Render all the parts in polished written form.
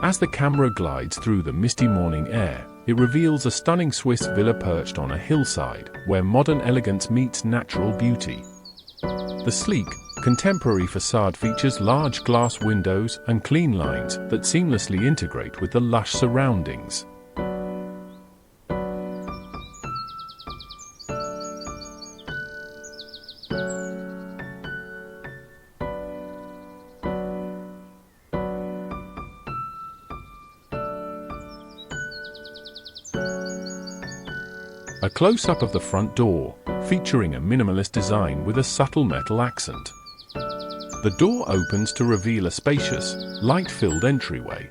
As the camera glides through the misty morning air, it reveals a stunning Swiss villa perched on a hillside, where modern elegance meets natural beauty. The sleek, contemporary facade features large glass windows and clean lines that seamlessly integrate with the lush surroundings. A close-up of the front door, featuring a minimalist design with a subtle metal accent. The door opens to reveal a spacious, light-filled entryway.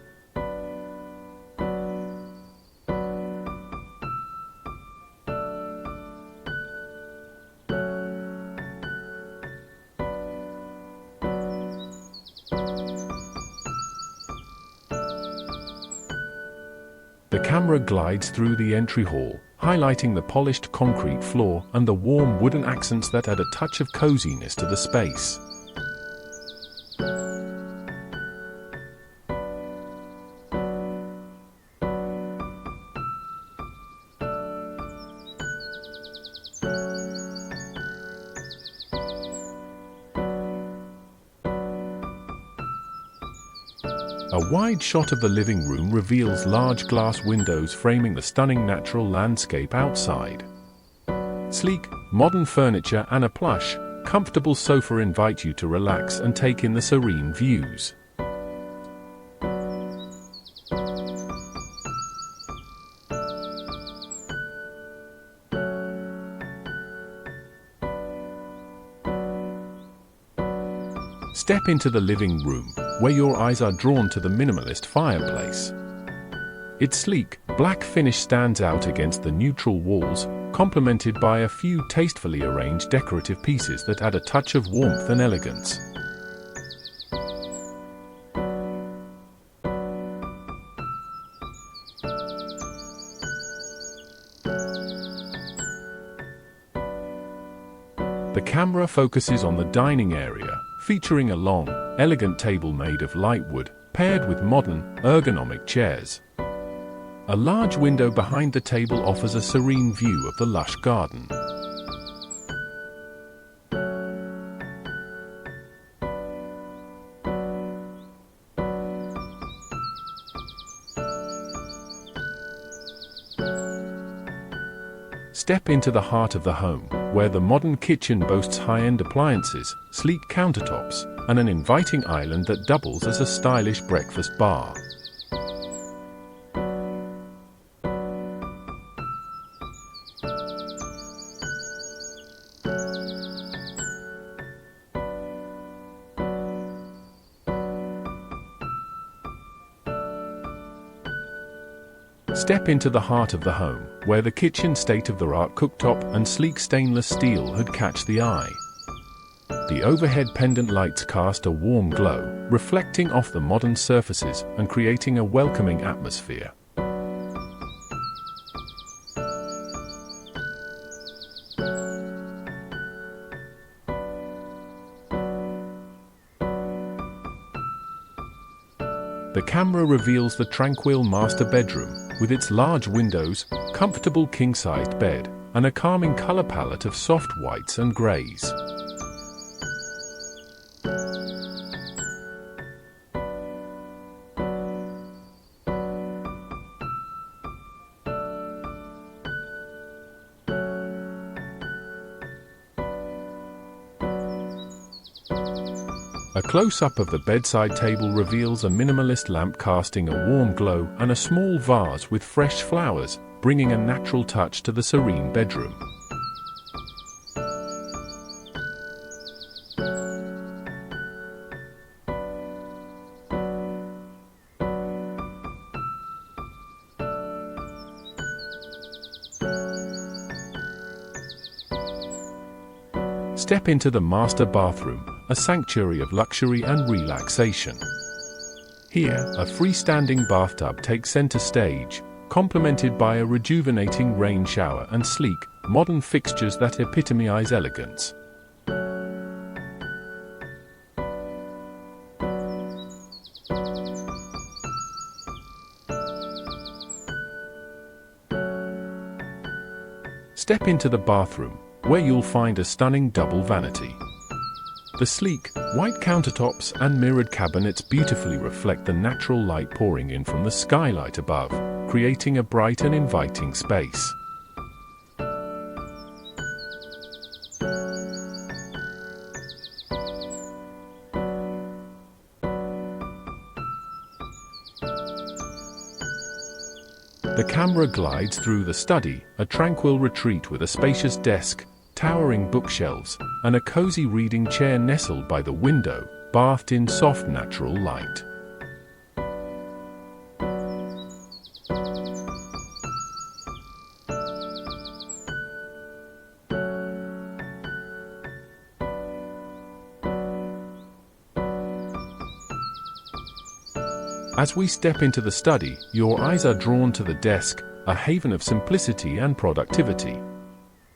The camera glides through the entry hall, highlighting the polished concrete floor and the warm wooden accents that add a touch of coziness to the space. A wide shot of the living room reveals large glass windows framing the stunning natural landscape outside. Sleek, modern furniture and a plush, comfortable sofa invite you to relax and take in the serene views. Step into the living room, where your eyes are drawn to the minimalist fireplace. Its sleek, black finish stands out against the neutral walls, complemented by a few tastefully arranged decorative pieces that add a touch of warmth and elegance. The camera focuses on the dining area, featuring a long, elegant table made of light wood, paired with modern, ergonomic chairs. A large window behind the table offers a serene view of the lush garden. Step into the heart of the home, where the modern kitchen boasts high-end appliances, sleek countertops, and an inviting island that doubles as a stylish breakfast bar. Step into the heart of the home, where the kitchen state-of-the-art cooktop and sleek stainless steel hood catch the eye. The overhead pendant lights cast a warm glow, reflecting off the modern surfaces and creating a welcoming atmosphere. The camera reveals the tranquil master bedroom, with its large windows, comfortable king-sized bed, and a calming color palette of soft whites and grays. A close-up of the bedside table reveals a minimalist lamp casting a warm glow and a small vase with fresh flowers, bringing a natural touch to the serene bedroom. Step into the master bathroom, a sanctuary of luxury and relaxation. Here, a freestanding bathtub takes center stage, complemented by a rejuvenating rain shower and sleek, modern fixtures that epitomize elegance. Step into the bathroom, where you'll find a stunning double vanity. The sleek, white countertops and mirrored cabinets beautifully reflect the natural light pouring in from the skylight above, creating a bright and inviting space. The camera glides through the study, a tranquil retreat with a spacious desk, towering bookshelves, and a cozy reading chair nestled by the window, bathed in soft natural light. As we step into the study, your eyes are drawn to the desk, a haven of simplicity and productivity.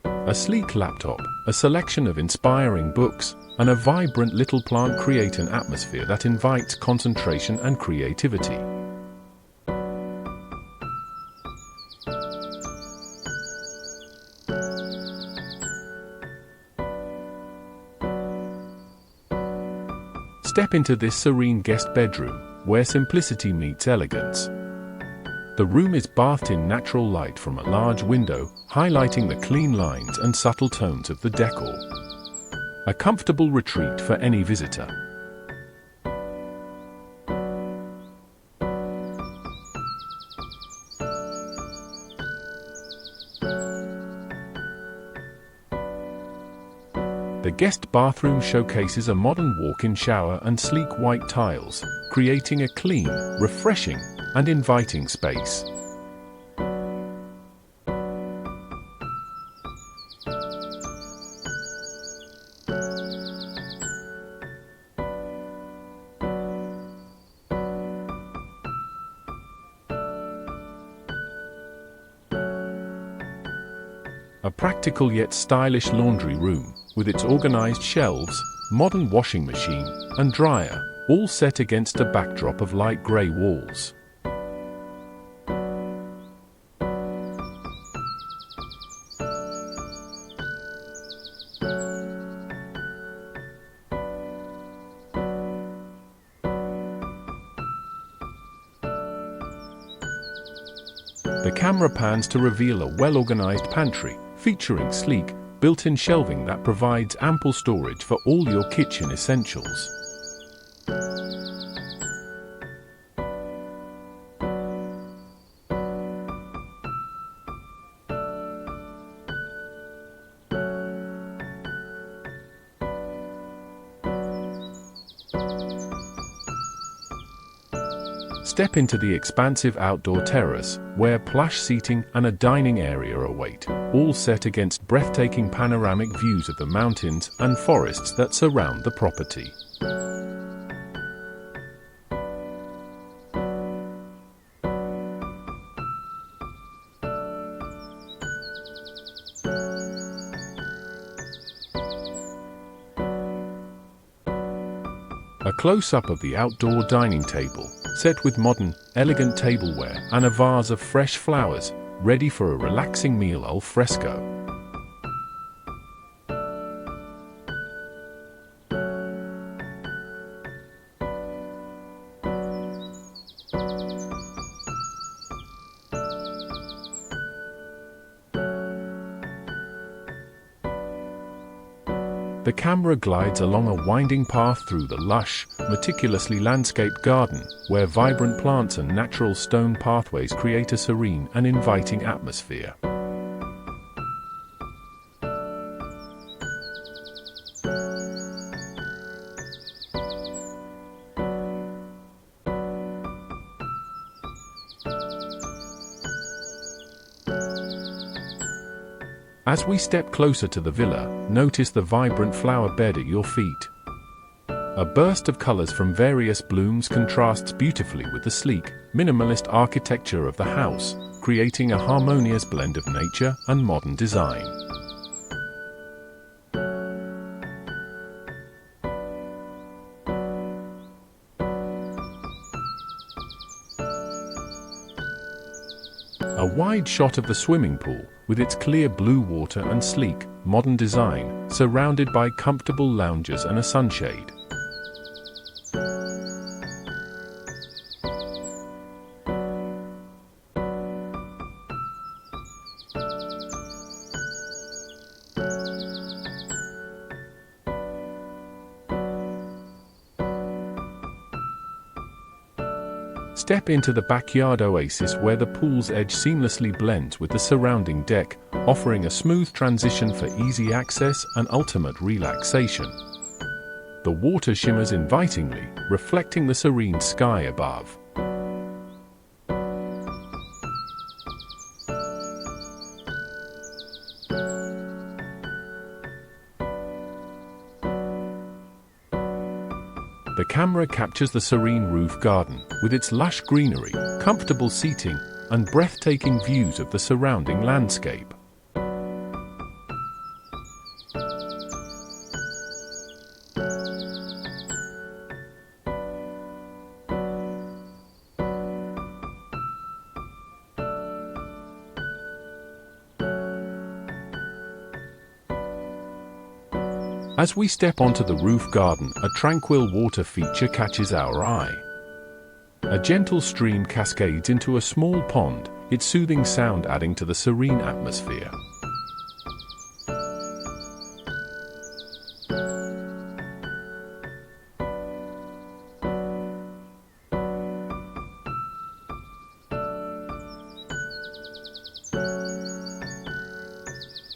A sleek laptop, a selection of inspiring books, and a vibrant little plant create an atmosphere that invites concentration and creativity. Step into this serene guest bedroom, where simplicity meets elegance. The room is bathed in natural light from a large window, highlighting the clean lines and subtle tones of the decor. A comfortable retreat for any visitor. The guest bathroom showcases a modern walk-in shower and sleek white tiles, creating a clean, refreshing, and inviting space. A practical yet stylish laundry room, with its organized shelves, modern washing machine, and dryer, all set against a backdrop of light grey walls. The camera pans to reveal a well-organized pantry, featuring sleek, built-in shelving that provides ample storage for all your kitchen essentials. Step into the expansive outdoor terrace, where plush seating and a dining area await, all set against breathtaking panoramic views of the mountains and forests that surround the property. A close-up of the outdoor dining table, set with modern, elegant tableware and a vase of fresh flowers, ready for a relaxing meal al fresco. The camera glides along a winding path through the lush, meticulously landscaped garden, where vibrant plants and natural stone pathways create a serene and inviting atmosphere. As we step closer to the villa, notice the vibrant flower bed at your feet. A burst of colors from various blooms contrasts beautifully with the sleek, minimalist architecture of the house, creating a harmonious blend of nature and modern design. A wide shot of the swimming pool, with its clear blue water and sleek, modern design, surrounded by comfortable lounges and a sunshade. Step into the backyard oasis where the pool's edge seamlessly blends with the surrounding deck, offering a smooth transition for easy access and ultimate relaxation. The water shimmers invitingly, reflecting the serene sky above. The camera captures the serene roof garden, with its lush greenery, comfortable seating, and breathtaking views of the surrounding landscape. As we step onto the roof garden, a tranquil water feature catches our eye. A gentle stream cascades into a small pond, its soothing sound adding to the serene atmosphere.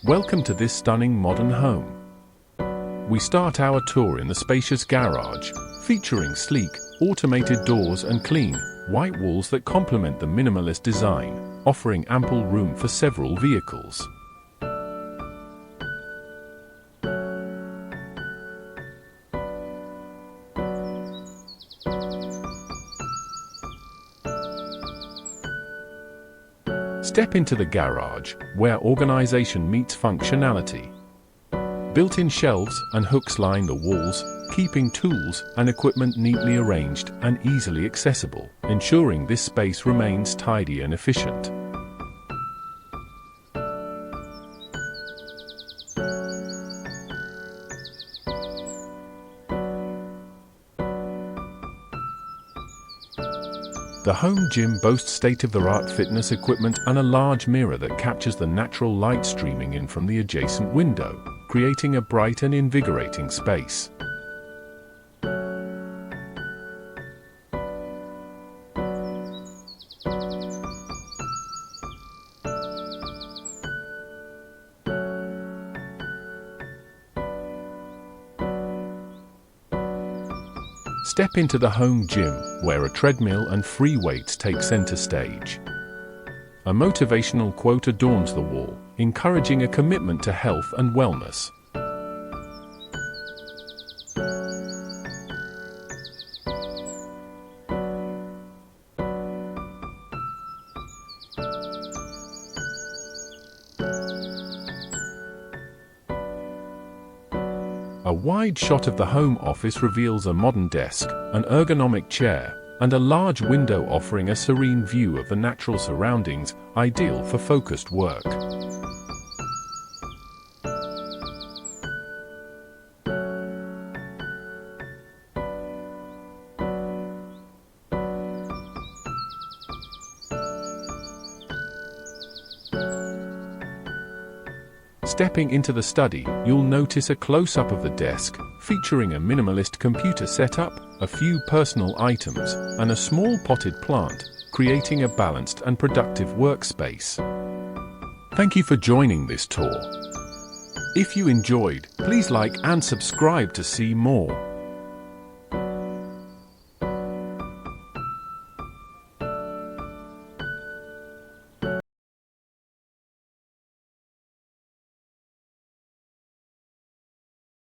Welcome to this stunning modern home. We start our tour in the spacious garage, featuring sleek, automated doors and clean, white walls that complement the minimalist design, offering ample room for several vehicles. Step into the garage, where organization meets functionality. Built-in shelves and hooks line the walls, keeping tools and equipment neatly arranged and easily accessible, ensuring this space remains tidy and efficient. The home gym boasts state-of-the-art fitness equipment and a large mirror that captures the natural light streaming in from the adjacent window, creating a bright and invigorating space. Step into the home gym, where a treadmill and free weights take center stage. A motivational quote adorns the wall, encouraging a commitment to health and wellness. A wide shot of the home office reveals a modern desk, an ergonomic chair, and a large window offering a serene view of the natural surroundings, ideal for focused work. Stepping into the study, you'll notice a close-up of the desk, featuring a minimalist computer setup, a few personal items, and a small potted plant, creating a balanced and productive workspace. Thank you for joining this tour. If you enjoyed, please like and subscribe to see more.